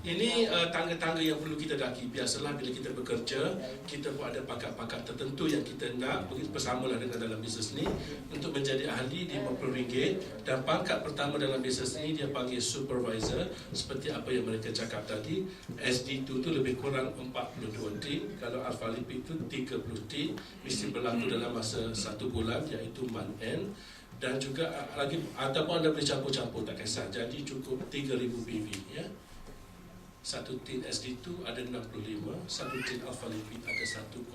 Ini tangga-tangga yang perlu kita daki. Biasalah bila kita bekerja, kita pun ada pakat-pakat tertentu yang kita nak bersamalah dengan dalam bisnes ni untuk menjadi ahli RM50. Dan pangkat pertama dalam bisnes ni dia panggil supervisor. Seperti apa yang mereka cakap tadi, SD2 tu lebih kurang 42T. Kalau Alpha Lipid tu 30T. Mesti berlaku dalam masa 1 bulan, iaitu month end. Dan juga lagi, ataupun anda boleh campur-campur, tak kisah. Jadi cukup 3000 PV, ya. Satu tin SD2 ada 65, satu tin Alpha Lipid ada 101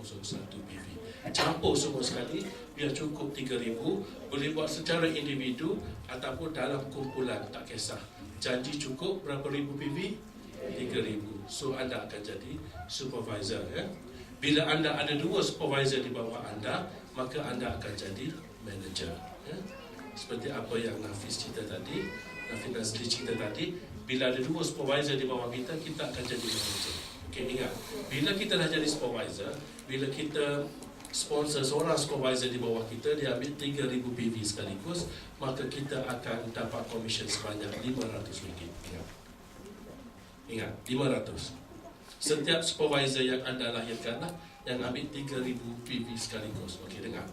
PV. Campur semua sekali, biar cukup 3000. Boleh buat secara individu ataupun dalam kumpulan, tak kisah. Janji cukup berapa ribu PV? 3000. So anda akan jadi supervisor, ya. Bila anda ada 2 supervisor di bawah anda, maka anda akan jadi manager, ya. Seperti apa yang Nafis cerita tadi, Nafis Nazli cerita tadi, bila ada 2 supervisor di bawah kita, kita akan jadi manager. Okay, ingat, bila kita dah jadi supervisor, bila kita sponsor seorang supervisor di bawah kita, dia ambil 3000 PV sekaligus, maka kita akan dapat komisen sebanyak RM500. Ingat, 500. Setiap supervisor yang anda lahirkan lah, yang ambil 3000 PV sekaligus. Okey, dengar.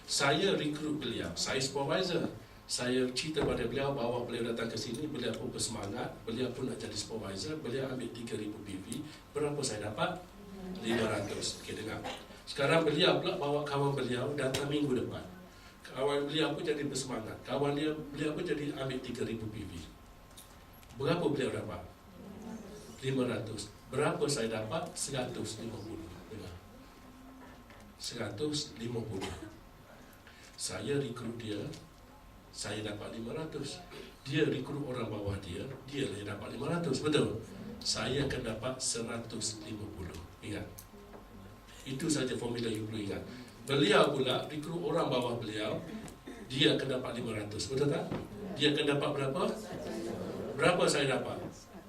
Saya rekrut beliau, saya supervisor. Saya cerita pada beliau, bawa beliau datang ke sini, beliau pun bersemangat, beliau pun nak jadi supervisor, beliau ambil 3000 PV. Berapa saya dapat? 500. Okey, dengar. Sekarang beliau pula bawa kawan beliau datang minggu depan. Kawan beliau pun jadi bersemangat. Beliau pun jadi ambil 3000 PV. Berapa beliau dapat? 500. Berapa saya dapat? 150. Dengar. 150. Saya rekrut dia, saya dapat 500. Dia rekrut orang bawah dia, dia lah yang dapat 500. Betul? Saya akan dapat 150. Ingat. Itu saja formula you perlu ingat. Beliau pula rekrut orang bawah beliau, dia akan dapat 500. Betul tak? Dia akan dapat berapa? Berapa saya dapat?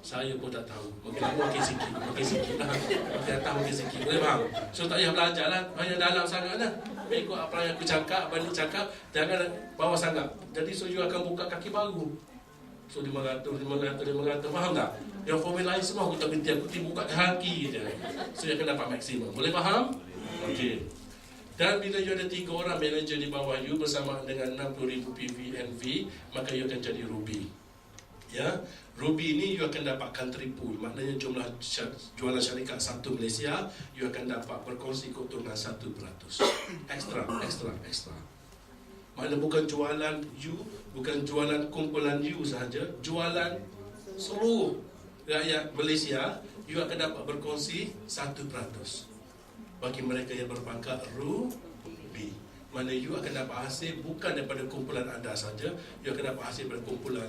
Saya pun tak tahu. Makin sikit lah. Makin atas makin sikit. Boleh faham? So tak payah belajar lah. Banyak dalam sangat lah. Ikut apa yang aku cakap, apa yang cakap, jangan bawah sangat. Jadi so you akan buka kaki baru. So 500. Faham tak? Yang formula lain semua aku tak berhenti. Aku buka kaki je. So you akan dapat maksimum. Boleh faham? Okey. Dan bila you ada 3 orang manager di bawah you bersama dengan 60,000 PV NV, maka you akan jadi Ruby. Ya, Ruby ini you akan dapat country pool. Maknanya jumlah jualan syarikat satu Malaysia, you akan dapat berkongsi keuntungan 1%. Ekstra. Maknanya bukan jualan you, bukan jualan kumpulan you sahaja, jualan seluruh rakyat Malaysia, you akan dapat berkongsi 1%. Bagi mereka yang berpangkat Ruby, mana you akan dapat hasil bukan daripada kumpulan anda saja, you akan dapat hasil daripada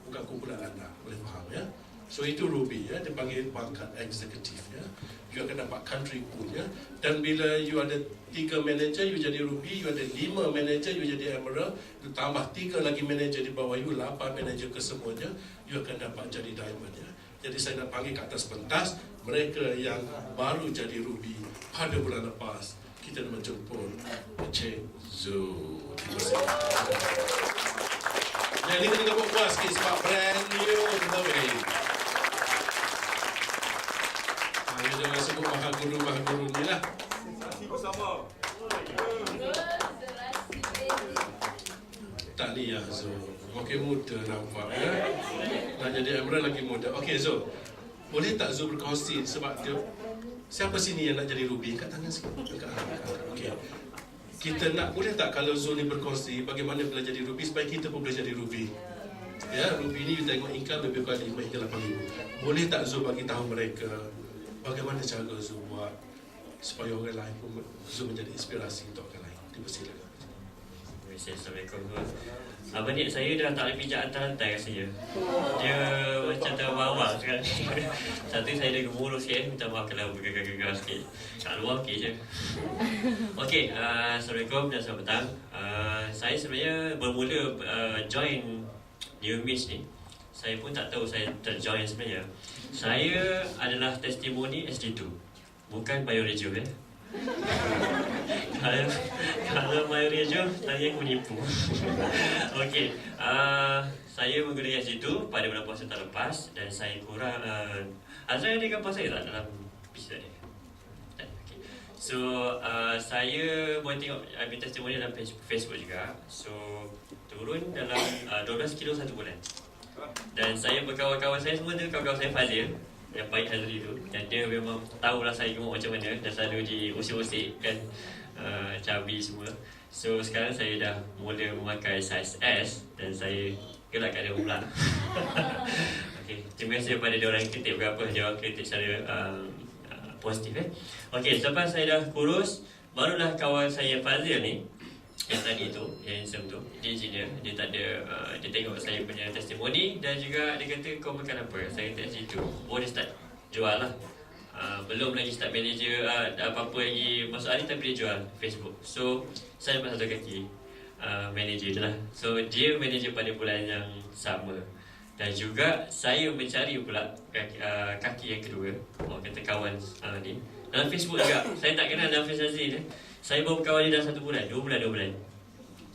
bukan kumpulan anda. Boleh faham, ya? So itu Ruby, ya, dipanggil pangkat eksekutif, ya. You akan dapat country pool, ya. Dan bila you ada 3 manager, you jadi Ruby. You ada 5 manager, you jadi Emerald. You tambah 3 lagi manager di bawah you, 8 manager kesemuanya, you akan dapat jadi Diamond, ya. Jadi saya nak panggil ke atas pentas mereka yang baru jadi Ruby pada bulan lepas. Kita nak menjemput Encik Zul. Terima kasih. Yang ini kita buat puas sikit sebab brand new kita beri. Kita jangan sebut mahal guru ni lah. Saksi bersama. Tak ni ya Zul. Makin muda nampak, ya. Nak jadi Emerald lagi muda. Okey Zul, boleh tak Zul berkongsi sebab dia, siapa sini yang nak jadi Ruby? Kat tangan sikit. Okey. Kita nak, boleh tak kalau Zul ni berkongsi bagaimana bila jadi Ruby supaya kita pun boleh jadi Ruby? Ya, Ruby ni you tengok income lebih kurang 5 hingga 8,000. Boleh tak Zul bagi tahu mereka bagaimana cara Zul buat supaya orang lain pun Zul menjadi inspirasi untuk orang lain? Dipersilakan. Assalamualaikum. Abang ni saya dah tak boleh pijak hantar-hantar rasanya. Dia macam terbawah sekarang. Satu saya dah gemuruh sikit. Minta maaf kalau bergegar-gegar sikit. Kat luar okey je. Okey, Assalamualaikum dan selamat petang. Saya sebenarnya bermula join New Miss ni. Saya pun tak tahu saya terjoin sebenarnya. Saya adalah testimoni SD2. Bukan bioregio, Kalau Mayorejo, tadi aku menipu. Okey, saya menggunakan situ pada bulan puasa tahun lepas dan saya kurang Azrael ada gambar saya tak dalam PC tadi? Tak, okey. So, saya boleh tengok ambil testimoni dalam Facebook juga. So, turun dalam 12 kilo 1 bulan. Dan saya berkawan-kawan saya semua tu, kawan-kawan saya Fazil yang baik Hazri tu, dan dia memang tahulah saya gemuk macam mana dan selalu diusik-usik kan, cabi semua. So sekarang saya dah mula memakai size S dan saya gelakkan dia pula. Okay, terima kasih kepada diorang yang kritik berapa, diorang kritik secara positif Okay, selepas saya dah kurus, barulah kawan saya Fazil ni yang tadi tu, yang handsome tu, dia engineer, dia tak ada, dia tengok saya punya testimoni dan juga dia kata kau makan apa? Saya kata situ. Oh, dia start jual lah. Belum lagi start manager apa-apa lagi masuk hari, tapi dia jual Facebook. So, saya dapat satu kaki manager je lah. So, dia manager pada bulan yang sama. Dan juga saya mencari pula kaki yang kedua, orang kata kawan ni dalam Facebook juga. Saya tak kenal dalam Facebook Azri. Saya baru berkawan dia dah 1 bulan, 2 bulan.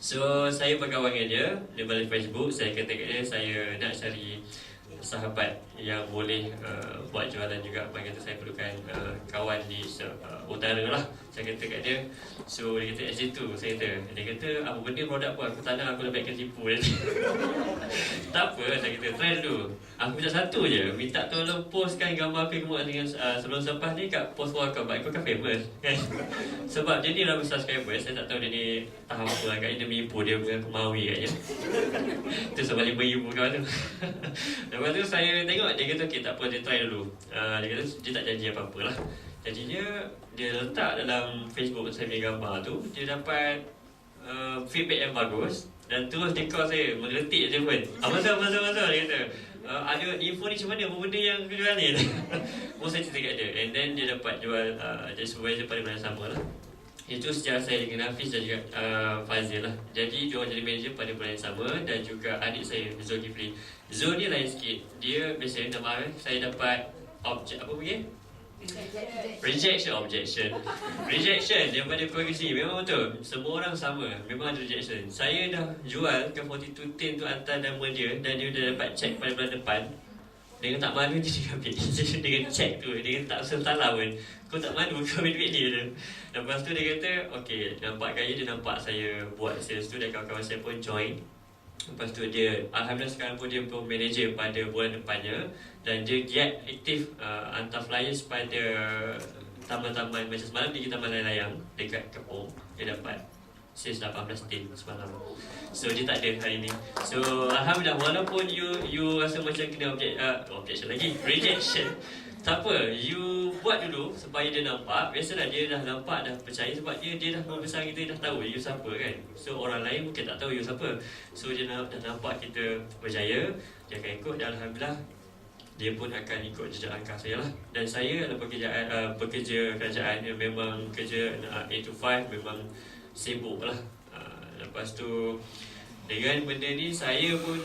So, saya berkawan dengan dia melalui Facebook. Saya kata kat dia, saya nak cari sahabat yang boleh buat jualan juga. Dia kata saya perlukan kawan di utara lah. Saya kata kat dia. So, dia kata situ. Dia kata apa benda produk pun aku tak nak, aku lebih akan tipu dia. Tak apa, saya kata try dulu. Aku minta satu je, minta tolong postkan gambar aku gemuk dengan sebelum selepas ni kat post wall aku kan famous kan. Sebab dia ni orang subscriber, saya tak tahu dia ni tahu apa agaknya dia menipu, dia mengaku mawi kat dia. Tu sebab 5,000 kawan tu. Lepas tu saya tengok, dia kata okay tak apa, dia try dulu. Dia kata dia tak janji apa-apa lah. Jadinya dia letak dalam Facebook saya punya gambar tu, dia dapat feedback yang bagus. Dan terus dia call saya, mengeletik je pun. Masa, dia kata ada info ni macam mana, apa benda yang aku jual ni. Saya cerita kat dia. And then dia dapat jual jadi supervisor pada bulan sama lah. Itu sejarah saya dengan Hafiz dan juga Fazil lah. Jadi dia jadi manager pada bulan yang sama. Dan juga adik saya, Zulkifli. Zul ni lain sikit. Dia biasanya nama saya dapat objek apa begini? Rejection daripada keluarga sini. Memang betul, semua orang sama, memang ada rejection. Saya dah jual ke 4210 tu atas nama dia, dan dia dah dapat check pada bulan depan. Dengan tak malu dia ambil dengan check tu, dengan tak salah pun. Kau tak malu kau ambil duit dia. Lepas tu dia kata okay, nampak gaya dia, nampak saya buat sales tu, dan kawan-kawan saya pun join. Lepas tu dia, alhamdulillah sekarang pun dia pun manager pada bulan depannya. Dan dia giat aktif hantar flyers pada taman-taman. Macam semalam pergi Taman Layang dekat Kepong, dia dapat sales 18 tin semalam. So dia tak ada hari ni. So alhamdulillah, walaupun you rasa macam kena objection lagi, rejection, tak apa, you buat dulu supaya dia nampak. Biasalah dia dah nampak, dah percaya sebab dia dah membesar kita, dah tahu you siapa kan. So orang lain mungkin tak tahu you siapa. So dia dah nampak kita berjaya, dia akan ikut, dan alhamdulillah dia pun akan ikut jejak langkah saya lah. Dan saya adalah pekerja kerajaan yang memang kerja 8 to 5, memang sibuk lah. Lepas tu dengan benda ni saya pun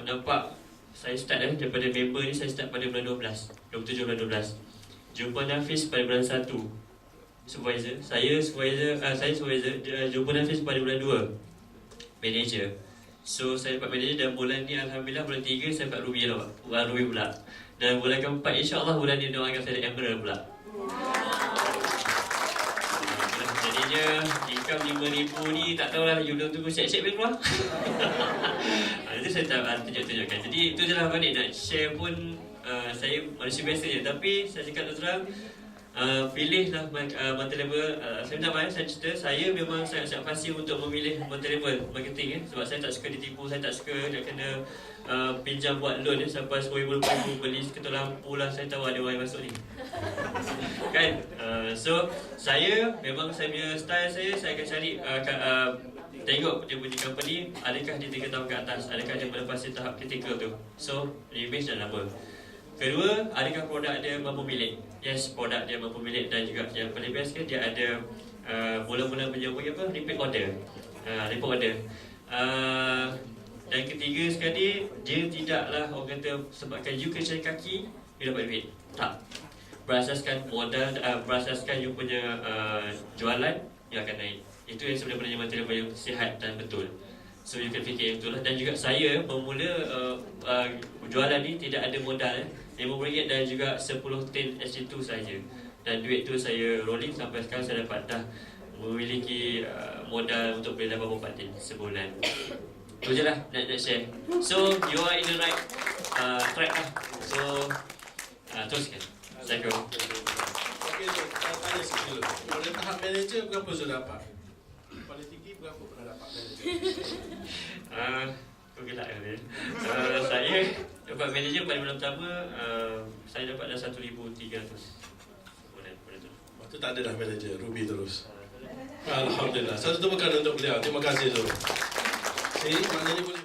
nampak, saya start daripada member ni, saya start pada bulan 27 bulan 12. Jumpa Hafiz pada bulan 1 supervisor. Saya supervisor, jumpa Hafiz pada bulan 2 manager. So saya dapat manager, dan bulan ni alhamdulillah bulan 3 saya dapat Ruby lah, Ruby pula. Dan bulan keempat insyaAllah bulan ni dia orang akan saya ada Emerald pula. Jadinya income 5,000 ni tak tahulah, you belum tunggu siap-siap boleh keluar. Itu saya tak tunjuk-tunjukkan. Jadi itu je lah Abang Nik, nak share pun. Saya manusia biasa je, tapi saya cakap terus terang, pilihlah multi-level. Saya minta maaf, saya cerita, saya memang sangat fasih untuk memilih multi-level marketing sebab saya tak suka ditipu, saya tak suka nak kena pinjam buat loan sampai 10,000 beli seketul lampu lah. Saya tahu ada orang yang masuk ni kan. So saya memang, saya punya style saya akan cari tengok dia punya company, adakah dia 3 tahun ke atas, adakah dia melepasi tahap critical tu. So image dan nama. Kedua, adakah produk dia mampu milik. Yes, produk dia mampu milik, dan juga yang paling best kan, dia ada mula-mula punya repeat order. Dan ketiga sekali, dia tidaklah orang kata sebabkan you kena cari kaki, you dapat duit. Tak. berasaskan modal, berasaskan you punya jualan, you akan naik. Itu yang sebenarnya material yang sihat dan betul. So you can fikir yang betul lah. Dan juga saya bermula jualan ni tidak ada modal, RM5 dan juga 10 tin SG2 saja. Dan duit tu saya rolling sampai sekarang saya dapat dah memiliki modal untuk beli 84 tin sebulan. Itu je lah nak share. So you are in the right track lah. So teruskan. Assalamualaikum. Okey, tanya sikit dulu. Pada tahap manager berapa sudah dapat? Paling tinggi berapa pernah dapat manager? Kau gelak kan dia? Saya dapat manager pada bulan pertama, saya dapat dah 1,300 sebulan pada tu. Waktu tak ada dah manager, Ruby terus. Alhamdulillah. Satu tepukan untuk beliau. Terima kasih tu. Maknanya boleh